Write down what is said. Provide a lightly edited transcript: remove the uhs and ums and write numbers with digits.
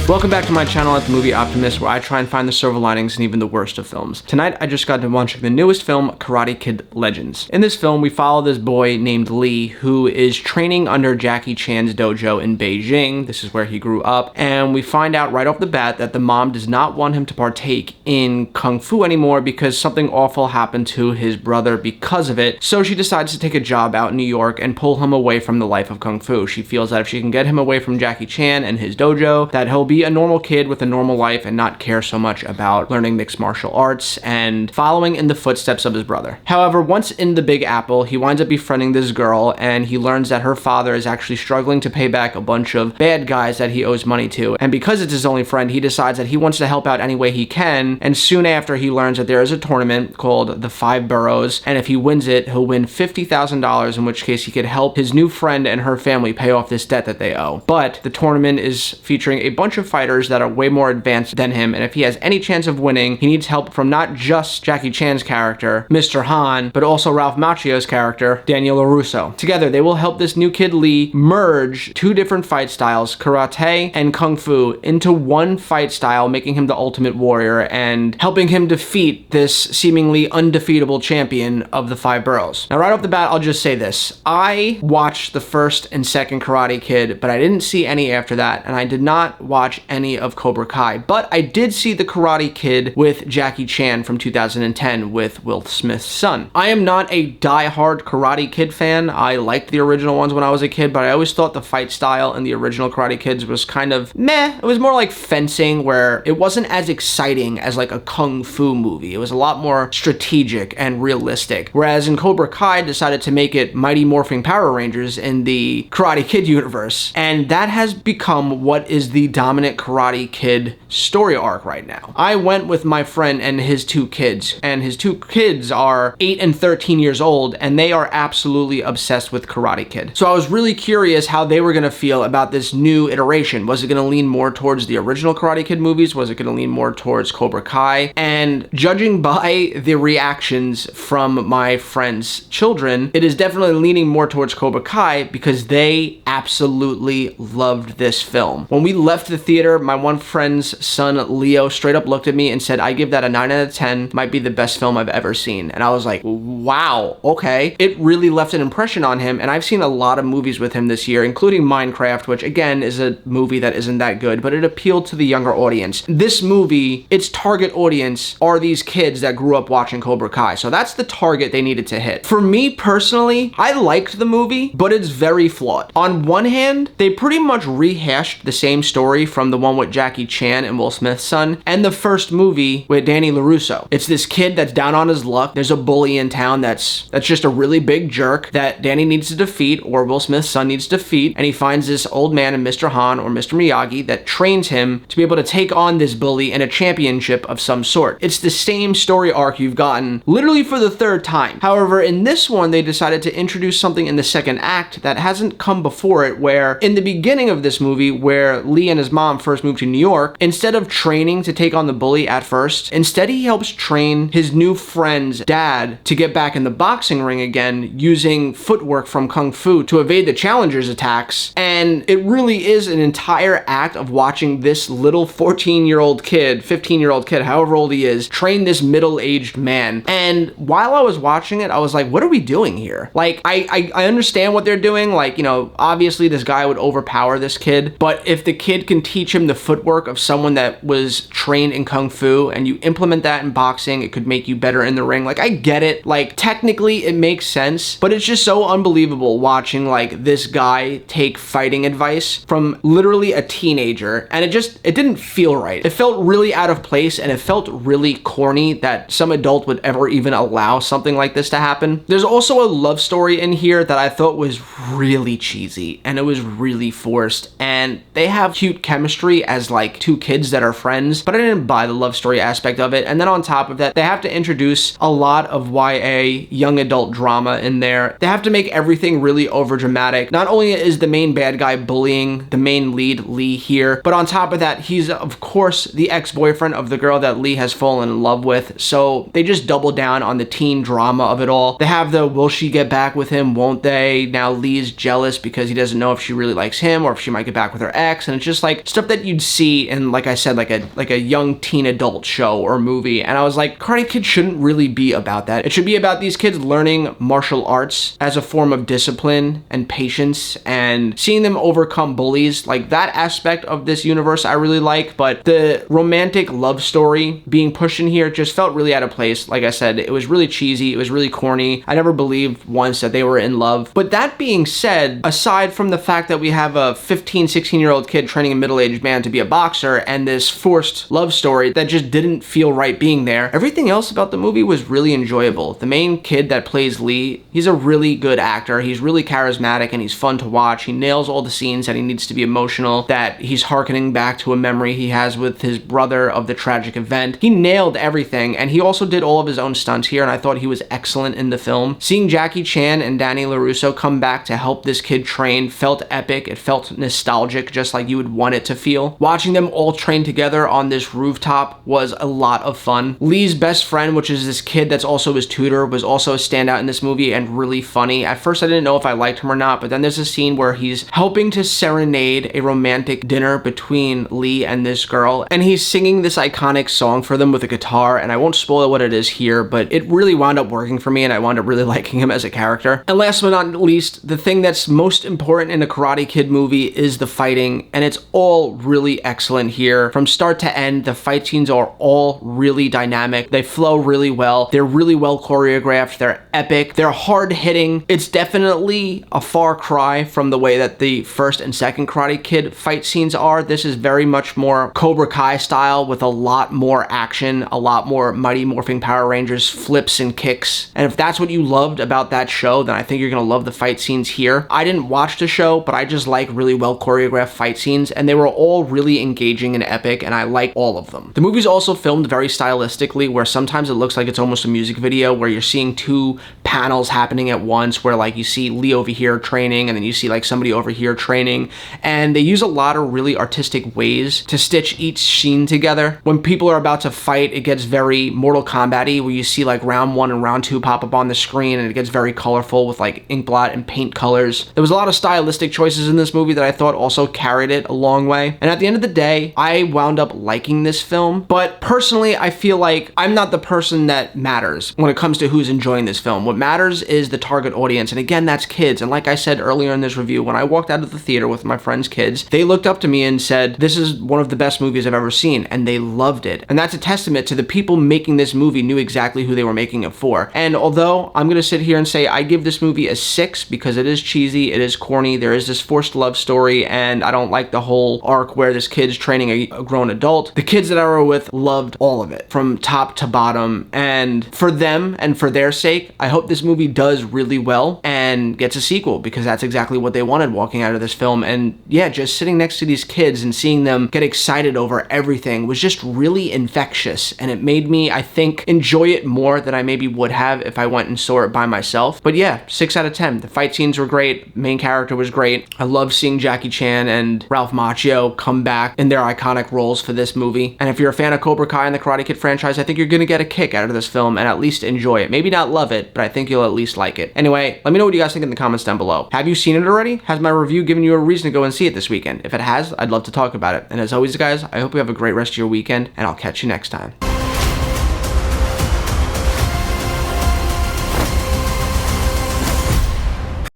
Welcome back to my channel at The Movie Optimist, where I try and find the silver linings in even the worst of films. Tonight, I just got to watch the newest film, Karate Kid Legends. In this film, we follow this boy named Lee, who is training under Jackie Chan's dojo in Beijing. This is where he grew up. And we find out right off the bat that the mom does not want him to partake in Kung Fu anymore because something awful happened to his brother because of it. So she decides to take a job out in New York and pull him away from the life of Kung Fu. She feels that if she can get him away from Jackie Chan and his dojo, that he'll be a normal kid with a normal life and not care so much about learning mixed martial arts and following in the footsteps of his brother. However, once in the Big Apple, he winds up befriending this girl, and he learns that her father is actually struggling to pay back a bunch of bad guys that he owes money to. And because it's his only friend, he decides that he wants to help out any way he can. And soon after, he learns that there is a tournament called the Five Boroughs, and if he wins it, he'll win $50,000, in which case he could help his new friend and her family pay off this debt that they owe. But the tournament is featuring a bunch of fighters that are way more advanced than him, and if he has any chance of winning, he needs help from not just Jackie Chan's character, Mr. Han, but also Ralph Macchio's character, Daniel LaRusso. Together, they will help this new kid Lee merge two different fight styles, karate and kung fu, into one fight style, making him the ultimate warrior and helping him defeat this seemingly undefeatable champion of the Five Boroughs. Now, right off the bat, I'll just say this. I watched the first and second Karate Kid, but I didn't see any after that, and I did not watch any of Cobra Kai, but I did see the Karate Kid with Jackie Chan from 2010 with Will Smith's son. I am not a die-hard Karate Kid fan. I liked the original ones when I was a kid, but I always thought the fight style in the original Karate Kids was kind of meh. It was more like fencing, where it wasn't as exciting as like a Kung Fu movie. It was a lot more strategic and realistic. Whereas in Cobra Kai decided to make it Mighty Morphin Power Rangers in the Karate Kid universe, and that has become what is the dominant Karate Kid story arc right now. I went with my friend and his two kids, and his two kids are 8 and 13 years old, and they are absolutely obsessed with Karate Kid. So I was really curious how they were going to feel about this new iteration. Was it going to lean more towards the original Karate Kid movies? Was it going to lean more towards Cobra Kai? And judging by the reactions from my friends' children, it is definitely leaning more towards Cobra Kai because they absolutely loved this film. When we left the theater, my one friend's son, Leo, straight up looked at me and said, I give that a 9 out of 10, might be the best film I've ever seen. And I was like, wow, okay. It really left an impression on him, and I've seen a lot of movies with him this year, including Minecraft, which again is a movie that isn't that good, but it appealed to the younger audience. This movie, its target audience are these kids that grew up watching Cobra Kai, so that's the target they needed to hit. For me personally, I liked the movie, but it's very flawed. On one hand, they pretty much rehashed the same story from the one with Jackie Chan and Will Smith's son and the first movie with Danny LaRusso. It's this kid that's down on his luck. There's a bully in town that's just a really big jerk that Danny needs to defeat, or Will Smith's son needs to defeat, and he finds this old man in Mr. Han or Mr. Miyagi that trains him to be able to take on this bully in a championship of some sort. It's the same story arc you've gotten literally for the third time. However, in this one, they decided to introduce something in the second act that hasn't come before it, where in the beginning of this movie, where Lee and his mom first moved to New York, instead of training to take on the bully at first, instead he helps train his new friend's dad to get back in the boxing ring again using footwork from Kung Fu to evade the challenger's attacks. And it really is an entire act of watching this little 14-year-old kid, 15-year-old kid, however old he is, train this middle-aged man. And while I was watching it, I was like, what are we doing here? Like, I understand what they're doing. Like, you know, obviously this guy would overpower this kid, but if the kid can teach him the footwork of someone that was trained in Kung Fu and you implement that in boxing, it could make you better in the ring. Like, I get it. Like, technically it makes sense, but it's just so unbelievable watching like this guy take fighting advice from literally a teenager, and it didn't feel right. It felt really out of place, and it felt really corny that some adult would ever even allow something like this to happen. There's also a love story in here that I thought was really cheesy, and it was really forced, and they have cute chemistry as like two kids that are friends, but I didn't buy the love story aspect of it. And then on top of that, they have to introduce a lot of YA young adult drama in there. They have to make everything really over dramatic. Not only is the main bad guy bullying the main lead, Lee, here, but on top of that, he's of course the ex-boyfriend of the girl that Lee has fallen in love with. So they just double down on the teen drama of it all. They have the will she get back with him, won't they? Now Lee's jealous because he doesn't know if she really likes him or if she might get back with her ex, and it's just like stuff that you'd see in, like I said, like a young teen adult show or movie. And I was like, Karate Kid shouldn't really be about that. It should be about these kids learning martial arts as a form of discipline and patience and seeing them overcome bullies. Like, that aspect of this universe I really like, but the romantic love story being pushed in here just felt really out of place. Like I said, it was really cheesy, it was really corny. I never believed once that they were in love. But that being said, aside from the fact that we have a 15, 16-year-old kid training a middle-aged man to be a boxer and this forced love story that just didn't feel right being there, everything else about the movie was really enjoyable. The main kid that plays Lee, he's a really good actor. He's really charismatic and he's fun to watch. He nails all the scenes that he needs to be emotional, that he's hearkening back to a memory he has with his brother of the tragic event. He nailed everything, and he also did all of his own stunts here, and I thought he was excellent in the film. Seeing Jackie Chan and Danny LaRusso come back to help this kid train felt epic. It felt nostalgic, just like you would want it to feel. Watching them all train together on this rooftop was a lot of fun. Lee's best friend, which is this kid that's also his tutor, was also a standout in this movie and really funny. At first I didn't know if I liked him or not, but then there's a scene where he's helping to serenade a romantic dinner between Lee and this girl, and he's singing this iconic song for them with a guitar, and I won't spoil what it is here, but it really wound up working for me and I wound up really liking him as a character. And last but not least, the thing that's most important in a Karate Kid movie is the fighting, and it's all really excellent here. From start to end, the fight scenes are all really dynamic. They flow really well. They're really well choreographed. They're epic. They're hard hitting. It's definitely a far cry from the way that the first and second Karate Kid fight scenes are. This is very much more Cobra Kai style with a lot more action, a lot more Mighty Morphin Power Rangers flips and kicks. And if that's what you loved about that show, then I think you're gonna love the fight scenes here. I didn't watch the show, but I just like really well choreographed fight scenes, and they were all really engaging and epic, and I like all of them. The movie's also filmed very stylistically, where sometimes it looks like it's almost a music video, where you're seeing two panels happening at once, where like you see Lee over here training, and then you see like somebody over here training, and they use a lot of really artistic ways to stitch each scene together. When people are about to fight, it gets very Mortal Kombat-y, where you see like round 1 and round 2 pop up on the screen, and it gets very colorful with like ink blot and paint colors. There was a lot of stylistic choices in this movie that I thought also carried it a long way. And at the end of the day, I wound up liking this film, but personally, I feel like I'm not the person that matters when it comes to who's enjoying this film. What matters is the target audience, and again, that's kids. And like I said earlier in this review, when I walked out of the theater with my friends' kids, they looked up to me and said, "This is one of the best movies I've ever seen," and they loved it. And that's a testament to the people making this movie knew exactly who they were making it for. And although I'm gonna sit here and say I give this movie a 6 because it is cheesy, it is corny, there is this forced love story, and I don't like the whole arc where this kid's training a grown adult, the kids that I were with loved all of it from top to bottom. And for them and for their sake, I hope this movie does really well and gets a sequel, because that's exactly what they wanted walking out of this film. And yeah, just sitting next to these kids and seeing them get excited over everything was just really infectious, and it made me, I think, enjoy it more than I maybe would have if I went and saw it by myself. But yeah, 6 out of 10. The fight scenes were great. Main character was great. I love seeing Jackie Chan and Ralph Macchio come back in their iconic roles for this movie. And if you're a fan of Cobra Kai and the Karate Kid franchise, I think you're gonna get a kick out of this film and at least enjoy it. Maybe not love it, but I think you'll at least like it. Anyway, let me know what you guys think in the comments down below. Have you seen it already? Has my review given you a reason to go and see it this weekend? If it has, I'd love to talk about it. And as always, guys, I hope you have a great rest of your weekend, and I'll catch you next time.